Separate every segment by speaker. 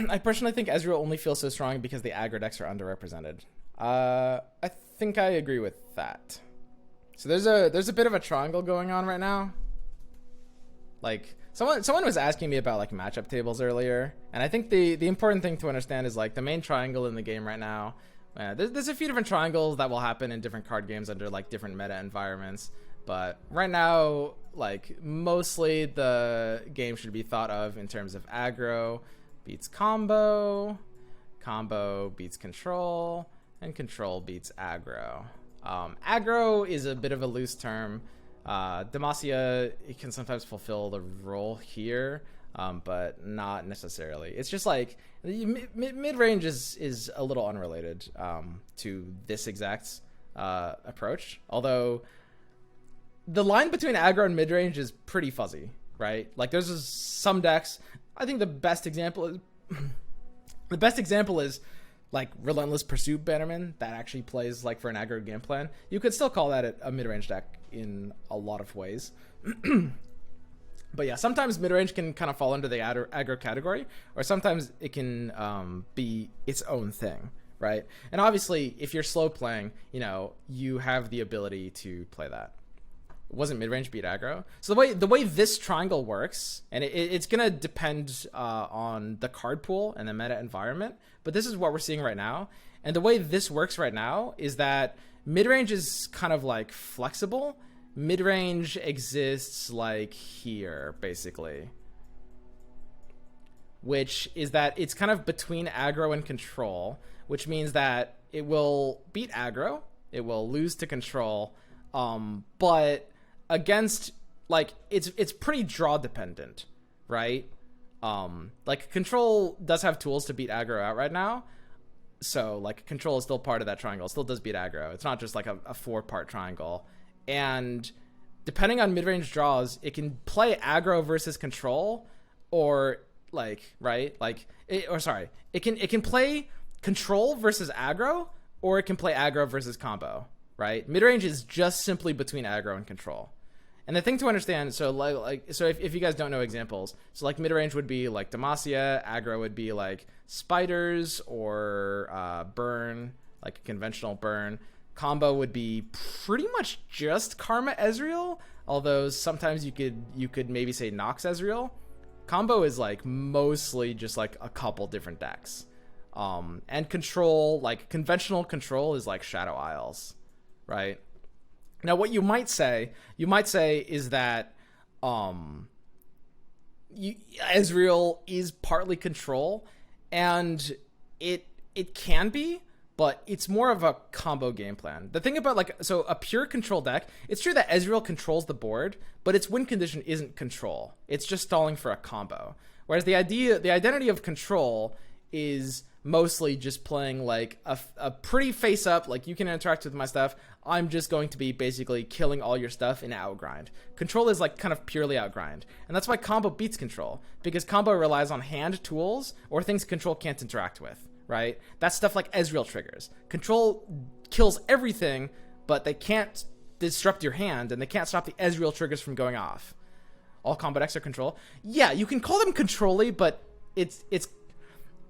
Speaker 1: I personally think Ezreal only feels so strong because the aggro decks are underrepresented. I think I agree with that. So there's a bit of a triangle going on right now. Like someone was asking me about like matchup tables earlier, and I think the important thing to understand is like the main triangle in the game right now. There's a few different triangles that will happen in different card games under like different meta environments, but right now like mostly the game should be thought of in terms of aggro beats combo, combo beats control, and control beats aggro. Aggro is a bit of a loose term. Demacia, it can sometimes fulfill the role here, but not necessarily. It's just like mid-range is a little unrelated to this exact approach, although the line between aggro and mid-range is pretty fuzzy, right? Like there's some decks. I think the best example is like Relentless Pursuit Bannerman that actually plays like for an aggro game plan. You could still call that a mid-range deck in a lot of ways. But yeah, sometimes mid-range can kind of fall under the aggro category, or sometimes it can be its own thing, right? And obviously, if you're slow playing, you know, you have the ability to play that. Wasn't mid-range beat aggro? So the way this triangle works, and it's gonna depend on the card pool and the meta environment, but this is what we're seeing right now. And the way this works right now is that mid-range is kind of like flexible. Mid-range exists like here, basically, which is that it's kind of between aggro and control, which means that it will beat aggro, it will lose to control, but against like it's pretty draw dependent, right? Like control does have tools to beat aggro out right now, so like control is still part of that triangle. It still does beat aggro. It's not just like a 4-part triangle. And depending on mid-range draws, it can play aggro versus control, or like it can play control versus aggro, or it can play aggro versus combo, right? Mid-range is just simply between aggro and control. And the thing to understand, so if you guys don't know examples, so like mid-range would be like Demacia, aggro would be like spiders or burn, like a conventional burn. Combo would be pretty much just Karma Ezreal, although sometimes you could maybe say Nox Ezreal. Combo is like mostly just like a couple different decks. And control, like conventional control is like Shadow Isles, right? Now what you might say is that Ezreal is partly control, and it can be, but it's more of a combo game plan. The thing about so a pure control deck, it's true that Ezreal controls the board, but its win condition isn't control. It's just stalling for a combo. Whereas the identity of control is mostly just playing like a pretty face up, like you can interact with my stuff. I'm just going to be basically killing all your stuff in outgrind. Control is like kind of purely outgrind. And that's why combo beats control, because combo relies on hand tools or things control can't interact with, right? That's stuff like Ezreal triggers. Control kills everything, but they can't disrupt your hand, and they can't stop the Ezreal triggers from going off. All combo decks are control. Yeah, you can call them control-y, but it's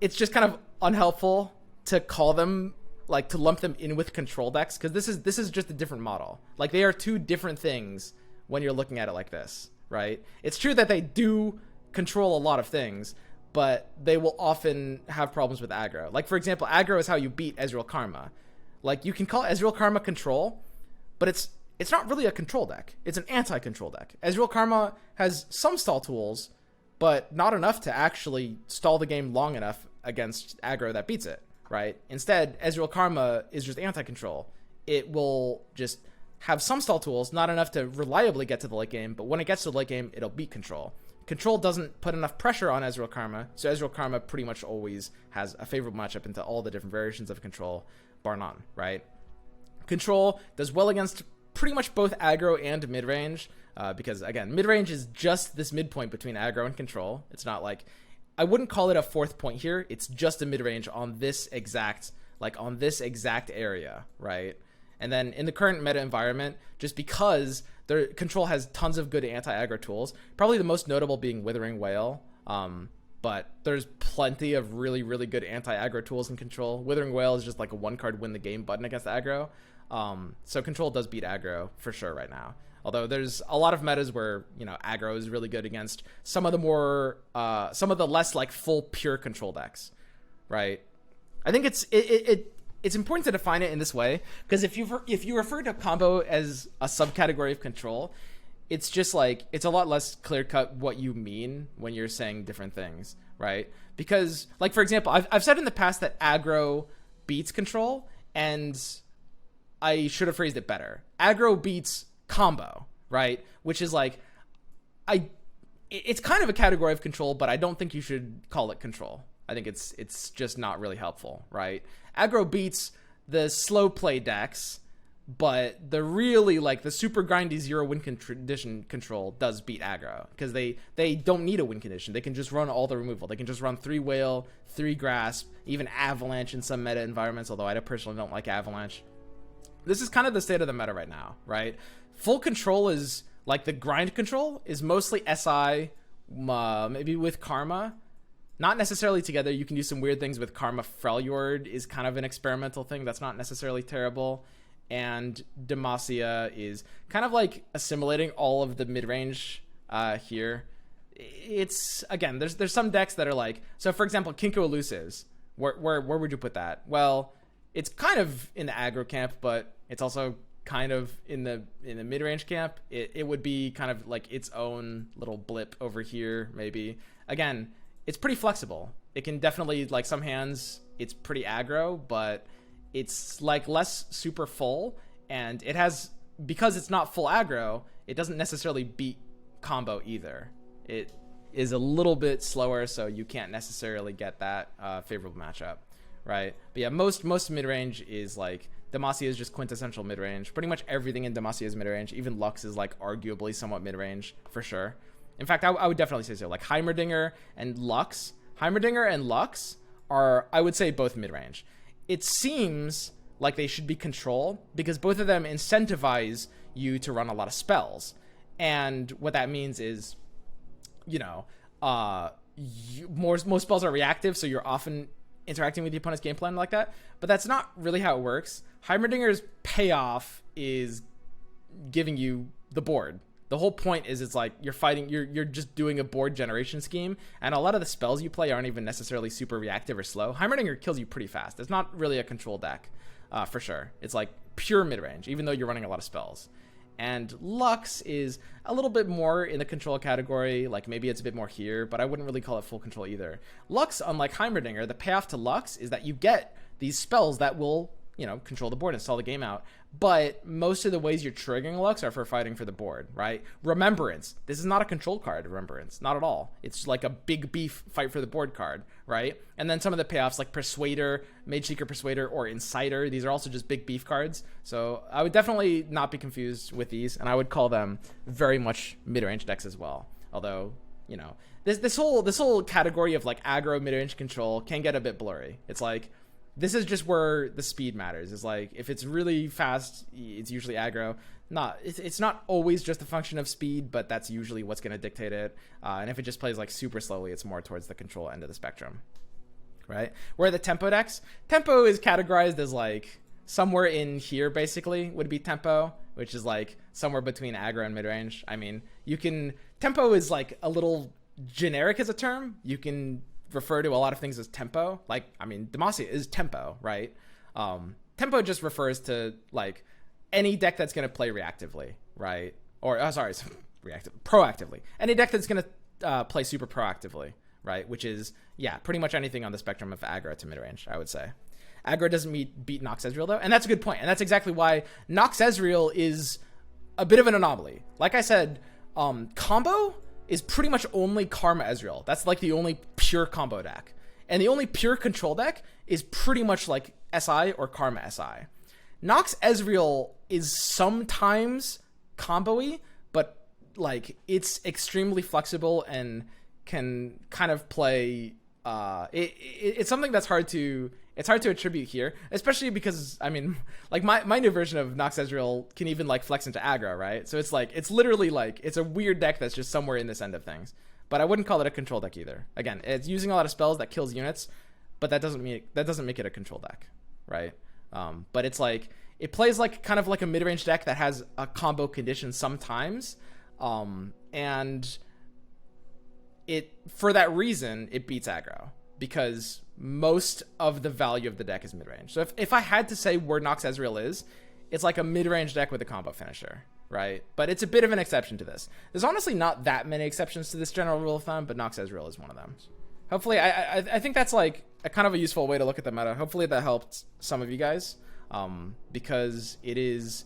Speaker 1: just kind of unhelpful to call them, like to lump them in with control decks, because this is just a different model. Like they are two different things when you're looking at it like this, right? It's true that they do control a lot of things, but they will often have problems with aggro. Like for example, aggro is how you beat Ezreal Karma. Like you can call Ezreal Karma control, but it's not really a control deck. It's an anti-control deck. Ezreal Karma has some stall tools, but not enough to actually stall the game long enough against aggro that beats it, right? Instead, Ezreal Karma is just anti-control. It will just have some stall tools, not enough to reliably get to the late game, but when it gets to the late game, it'll beat control. Control doesn't put enough pressure on Ezreal Karma, so Ezreal Karma pretty much always has a favorable matchup into all the different variations of control, bar none, right? Control does well against pretty much both aggro and mid-range, because again, mid-range is just this midpoint between aggro and control. It's not like, I wouldn't call it a fourth point here. It's just a mid-range on this exact area, right? And then in the current meta environment, just because their control has tons of good anti-aggro tools, probably the most notable being Withering Wail. but there's plenty of really, really good anti-aggro tools in Control. Withering Wail is just like a one-card win the game button against aggro. So Control does beat aggro for sure right now. Although there's a lot of metas where, you know, aggro is really good against some of the more, some of the less like full pure Control decks, right? I think it's important to define it in this way, because if you refer to combo as a subcategory of Control, it's just like, it's a lot less clear cut what you mean when you're saying different things, right? Because, like, for example, I've said in the past that aggro beats Control, and I should have phrased it better. Aggro beats combo, right? Which is like, it's kind of a category of Control, but I don't think you should call it Control. I think it's just not really helpful, right? Aggro beats the slow play decks, but the really, like, the super grindy zero win condition Control does beat aggro, because they don't need a win condition. They can just run all the removal. They can just run 3 Whale, 3 Grasp, even Avalanche in some meta environments, although I personally don't like Avalanche. This is kind of the state of the meta right now, right? Full Control is, like, the grind Control is mostly SI, maybe with Karma. Not necessarily together. You can do some weird things with Karma. Freljord is kind of an experimental thing that's not necessarily terrible. And Demacia is kind of like assimilating all of the mid-range here. It's, again, there's some decks that are like, so for example, Kinko Elusives. Where would you put that? Well, it's kind of in the aggro camp, but it's also kind of in the mid-range camp. It would be kind of like its own little blip over here, maybe. Again, it's pretty flexible. It can definitely, like, some hands, it's pretty aggro, but it's like less super full, and it has, because it's not full aggro, it doesn't necessarily beat combo either. It is a little bit slower, so you can't necessarily get that favorable matchup, right? But yeah, most mid-range is like, Demacia is just quintessential mid-range. Pretty much everything in Demacia is mid-range. Even Lux is like arguably somewhat mid-range for sure. In fact, I would definitely say so. Like Heimerdinger and Lux are, I would say, both mid-range. It seems like they should be Control, because both of them incentivize you to run a lot of spells. And what that means is, you know, most spells are reactive, so you're often interacting with the opponent's game plan like that. But that's not really how it works. Heimerdinger's payoff is giving you the board. The whole point is, it's like you're fighting, you're just doing a board generation scheme, and a lot of the spells you play aren't even necessarily super reactive or slow. Heimerdinger kills you pretty fast. It's not really a Control deck, for sure. It's like pure mid-range, even though you're running a lot of spells. And Lux is a little bit more in the Control category, like maybe it's a bit more here, but I wouldn't really call it full Control either. Lux, unlike Heimerdinger, the payoff to Lux is that you get these spells that will, you know, control the board and stall the game out. But most of the ways you're triggering Lux are for fighting for the board, right? Remembrance. This is not a Control card, Remembrance. Not at all. It's like a big beef fight for the board card, right? And then some of the payoffs like Persuader, Mage Seeker Persuader, or Inciter. These are also just big beef cards. So I would definitely not be confused with these, and I would call them very much mid-range decks as well. Although, you know, this whole category of like aggro mid-range Control can get a bit blurry. It's like, this is just where the speed matters. It's like, if it's really fast, it's usually aggro. It's not always just a function of speed, but that's usually what's going to dictate it. And if it just plays like super slowly, it's more towards the Control end of the spectrum, right? Where the tempo decks, tempo is categorized as like somewhere in here, basically, would be tempo, which is like somewhere between aggro and mid-range. I mean, tempo is like a little generic as a term. You can refer to a lot of things as tempo. Like, I mean, Demacia is tempo, right? Tempo just refers to like any deck that's going to play reactively, right? Or proactively. Any deck that's going to play super proactively, right? Which is, yeah, pretty much anything on the spectrum of aggro to mid-range, I would say. Aggro doesn't beat Nox Ezreal though, and that's a good point. And that's exactly why Nox Ezreal is a bit of an anomaly. Like I said, combo is pretty much only Karma Ezreal. That's like the only pure combo deck. And the only pure Control deck is pretty much like SI or Karma SI. Nox Ezreal is sometimes combo-y, but like it's extremely flexible and can kind of play it's something that's hard to attribute here, especially because, I mean, like my new version of Nox Ezreal can even like flex into aggro, right? So it's like, it's literally like, it's a weird deck that's just somewhere in this end of things. but I wouldn't call it a control deck either. Again, it's using a lot of spells that kills units, but that doesn't make it a control deck, right? But it's like it plays like kind of like a mid-range deck that has a combo condition sometimes, and it for that reason it beats aggro because most of the value of the deck is mid-range. So if I had to say where Nox Ezreal is, it's like a mid-range deck with a combo finisher, right? But it's a bit of an exception to this. There's honestly not that many exceptions to this general rule of thumb, but Nox Ezreal is one of them. Hopefully, I think that's like a kind of a useful way to look at the meta. Hopefully that helped some of you guys, because it is...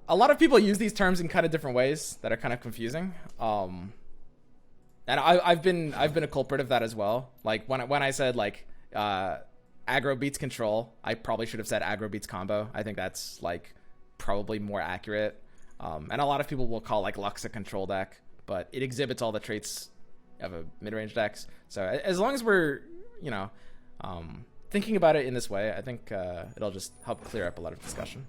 Speaker 1: a lot of people use these terms in kind of different ways that are kind of confusing. And I've been a culprit of that as well. Like when I said like aggro beats control, I probably should have said aggro beats combo. I think that's like probably more accurate. And a lot of people will call like Lux a control deck, but it exhibits all the traits of a mid-range decks. So as long as we're, you know, thinking about it in this way, I think it'll just help clear up a lot of discussion.